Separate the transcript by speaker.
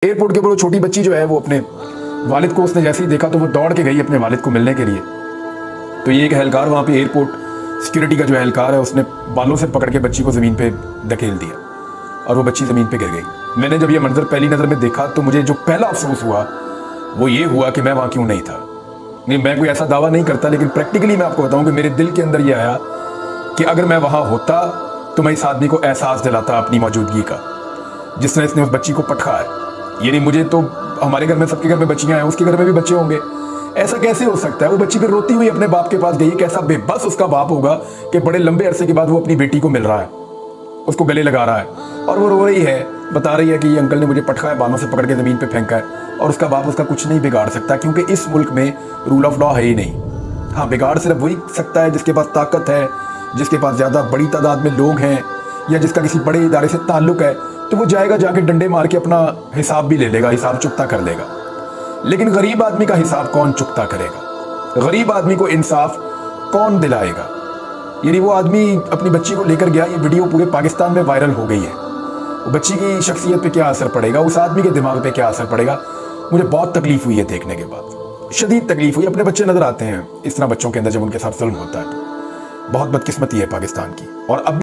Speaker 1: Airport के ऊपर वो छोटी बच्ची जो है वो अपने वालिद को उसने जैसे ही देखा तो वो दौड़ के गई अपने वालिद को मिलने के लिए। तो ये एक एहलकार वहाँ पे एयरपोर्ट सिक्योरिटी का जो एहलकार है उसने बालों से पकड़ के बच्ची को ज़मीन पे धकेल दिया और वो बच्ची ज़मीन पे गिर गई। मैंने जब ये मंजर पहली नज़र में देखा तो मुझे जो पहला अफसोस हुआ वो ये हुआ कि मैं वहाँ क्यों नहीं था। नहीं, मैं कोई ऐसा दावा नहीं करता, लेकिन प्रैक्टिकली मैं आपको बताऊँ कि मेरे दिल के अंदर ये आया कि अगर मैं वहाँ होता तो मैं इस आदमी को एहसास दिलाता अपनी मौजूदगी का, जिस तरह इसने उस बच्ची को पटका है। यानी मुझे तो, हमारे घर में सबके घर में बच्चियां हैं, उसके घर में भी बच्चे होंगे, ऐसा कैसे हो सकता है? वो बच्ची फिर रोती हुई अपने बाप के पास गई। कैसा बेबस उसका बाप होगा कि बड़े लंबे अरसे के बाद वो अपनी बेटी को मिल रहा है, उसको गले लगा रहा है और वो रो रही है, बता रही है कि ये अंकल ने मुझे पटका है, बालों से पकड़ के ज़मीन पे फेंका है। और उसका बाप उसका कुछ नहीं बिगाड़ सकता, क्योंकि इस मुल्क में रूल ऑफ लॉ है ही नहीं। हाँ, बिगाड़ सिर्फ वही सकता है जिसके पास ताकत है, जिसके पास ज़्यादा बड़ी तादाद में लोग हैं, या जिसका किसी बड़े इदारे से ताल्लुक़ है, तो वो जाएगा जाके डंडे मार के अपना हिसाब भी ले लेगा, हिसाब चुकता कर लेगा। लेकिन गरीब आदमी का हिसाब कौन चुकता करेगा? गरीब आदमी को इंसाफ कौन दिलाएगा? यानी वो आदमी अपनी बच्ची को लेकर गया, ये वीडियो पूरे पाकिस्तान में वायरल हो गई है। वो बच्ची की शख्सियत पे क्या असर पड़ेगा, उस आदमी के दिमाग पे क्या असर पड़ेगा? मुझे बहुत तकलीफ हुई है देखने के बाद, शदीद तकलीफ हुई। अपने बच्चे नजर आते हैं इस तरह बच्चों के अंदर जब उनके साथ जुल्म होता है। तो बहुत बदकिस्मती है पाकिस्तान की। और अब